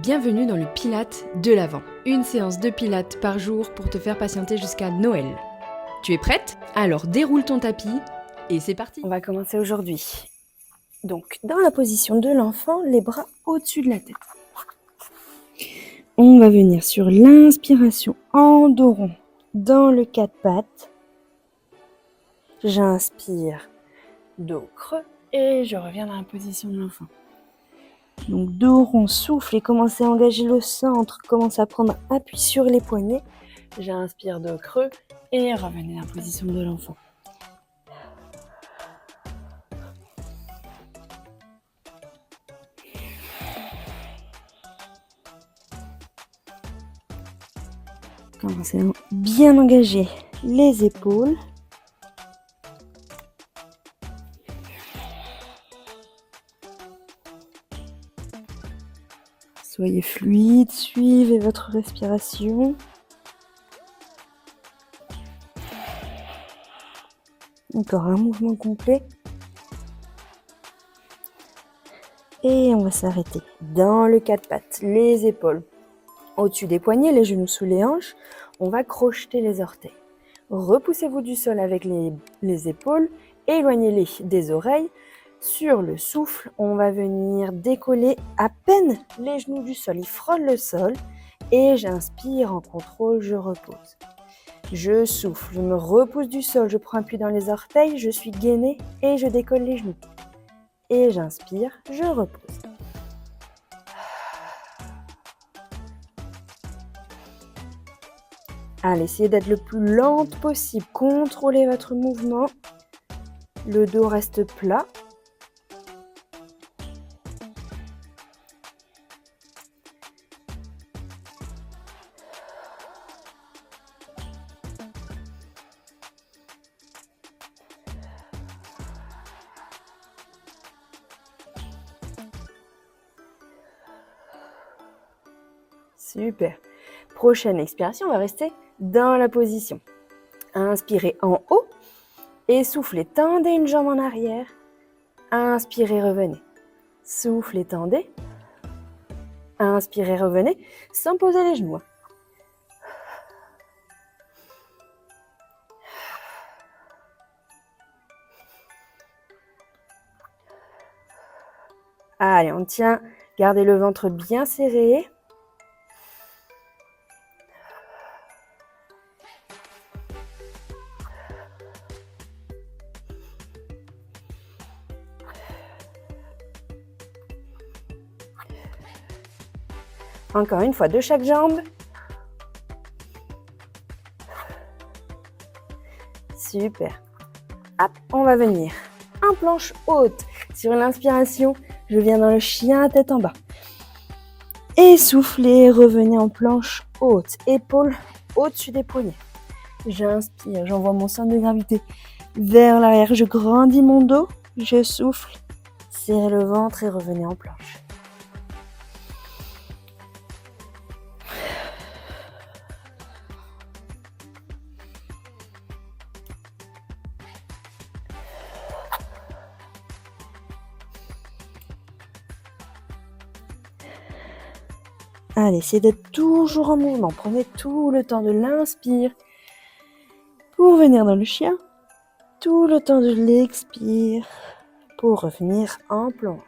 Bienvenue dans le Pilates de l'Avent. Une séance de Pilates par jour pour te faire patienter jusqu'à Noël. Tu es prête? Alors déroule ton tapis et c'est parti. On va commencer aujourd'hui. Donc, dans la position de l'enfant, les bras au-dessus de la tête. On va venir sur l'inspiration en dos rond dans le quatre pattes. J'inspire, dos creux et je reviens dans la position de l'enfant. Donc, dos rond, souffle et commencez à engager le centre. Commencez à prendre appui sur les poignets. J'inspire, dos creux et revenez dans la position de l'enfant. Commencez à bien engager les épaules. Soyez fluide, suivez votre respiration. Encore un mouvement complet. Et on va s'arrêter dans le quatre pattes, les épaules au-dessus des poignets, les genoux sous les hanches. On va crocheter les orteils. Repoussez-vous du sol avec les épaules, éloignez-les des oreilles. Sur le souffle, on va venir décoller à peine les genoux du sol. Ils frôlent le sol et j'inspire en contrôle, je repose. Je souffle, je me repousse du sol, je prends appui dans les orteils, je suis gainée et je décolle les genoux. Et j'inspire, je repose. Allez, essayez d'être le plus lente possible. Contrôlez votre mouvement. Le dos reste plat. Super. Prochaine expiration, on va rester dans la position. Inspirez en haut et soufflez, tendez une jambe en arrière. Inspirez, revenez. Soufflez, tendez. Inspirez, revenez, sans poser les genoux. Allez, on tient. Gardez le ventre bien serré. Encore une fois, de chaque jambe. Super. Hop, on va venir en planche haute. Sur l'inspiration, je viens dans le chien tête en bas. Et soufflez, revenez en planche haute. Épaules au-dessus des poignets. J'inspire, j'envoie mon centre de gravité vers l'arrière. Je grandis mon dos, je souffle. Serrez le ventre et revenez en planche. Allez, essayez d'être toujours en mouvement. Prenez tout le temps de l'inspire pour venir dans le chien. Tout le temps de l'expire pour revenir en planche.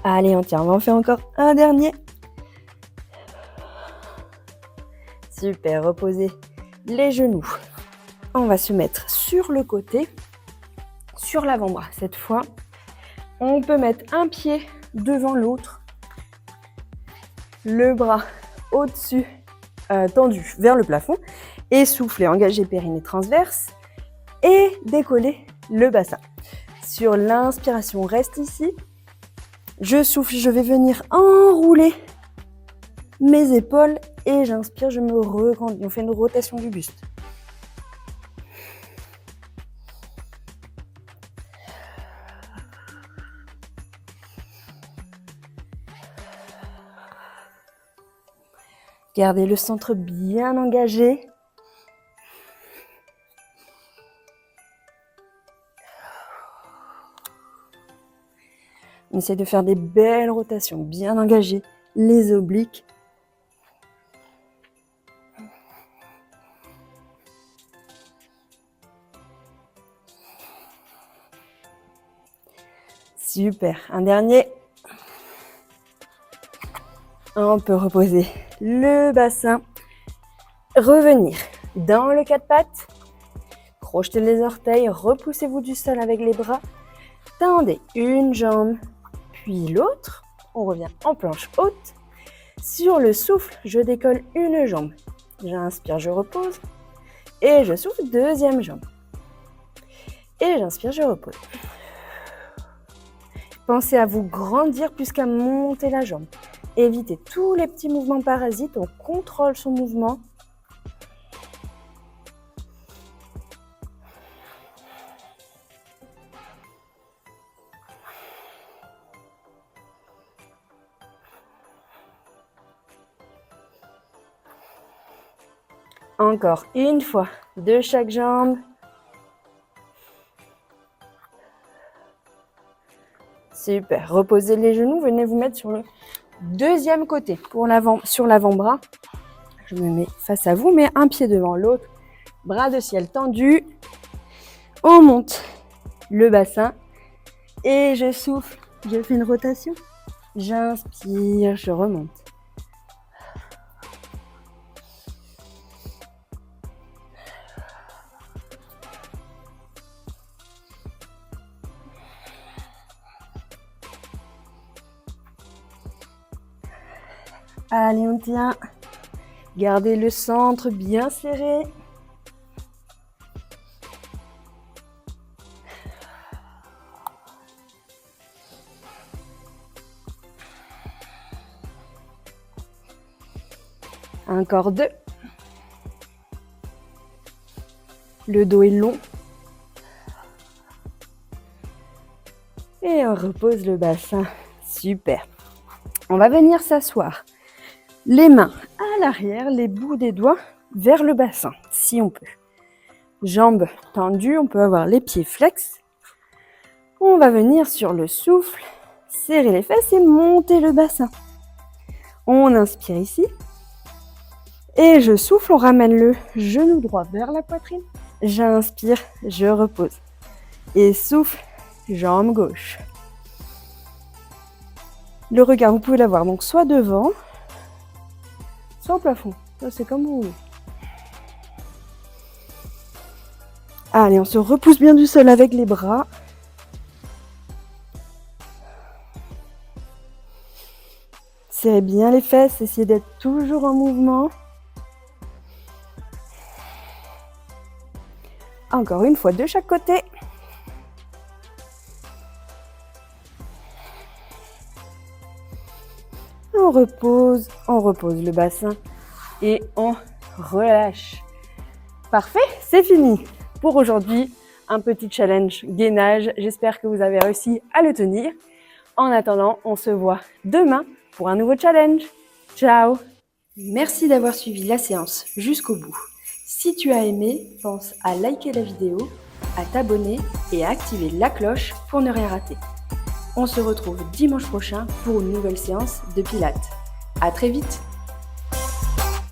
Allez, on tient, on va en faire encore un dernier. Super, reposez les genoux. On va se mettre sur le côté, sur l'avant-bras cette fois. On peut mettre un pied devant l'autre. Le bras au-dessus, tendu vers le plafond. Et soufflez, engagez périnée transverse. Et décollez le bassin. Sur l'inspiration, on reste ici. Je souffle, je vais venir enrouler mes épaules et j'inspire, je me regrandis. On fait une rotation du buste. Gardez le centre bien engagé. On essaie de faire des belles rotations, bien engagées, les obliques. Super, un dernier. On peut reposer le bassin, revenir dans le quatre pattes, crochetez les orteils, repoussez-vous du sol avec les bras, tendez une jambe, puis l'autre, on revient en planche haute. Sur le souffle, je décolle une jambe, j'inspire, je repose, et je souffle, deuxième jambe, et j'inspire, je repose. Pensez à vous grandir plus qu'à monter la jambe. Évitez tous les petits mouvements parasites, on contrôle son mouvement. Encore une fois, de chaque jambe. Super, reposez les genoux, venez vous mettre sur le deuxième côté. Sur l'avant-bras, je me mets face à vous, mais un pied devant l'autre. Bras de ciel tendu. On monte le bassin et je souffle. Je fais une rotation. J'inspire, je remonte. Allez, on tient. Gardez le centre bien serré. Encore deux. Le dos est long. Et on repose le bassin. Super. On va venir s'asseoir. Les mains à l'arrière, les bouts des doigts vers le bassin, si on peut. Jambes tendues, on peut avoir les pieds flex. On va venir sur le souffle, serrer les fesses et monter le bassin. On inspire ici. Et je souffle, on ramène le genou droit vers la poitrine. J'inspire, je repose. Et souffle, jambe gauche. Le regard, vous pouvez l'avoir donc soit devant, soit au plafond. Ça, c'est comme vous voulez. Allez, on se repousse bien du sol avec les bras. Serrez bien les fesses, essayez d'être toujours en mouvement. Encore une fois, de chaque côté. On repose le bassin et on relâche. Parfait, c'est fini pour aujourd'hui. Un petit challenge gainage. J'espère que vous avez réussi à le tenir. En attendant, on se voit demain pour un nouveau challenge. Ciao! Merci d'avoir suivi la séance jusqu'au bout. Si tu as aimé, pense à liker la vidéo, à t'abonner et à activer la cloche pour ne rien rater. On se retrouve dimanche prochain pour une nouvelle séance de Pilates. À très vite!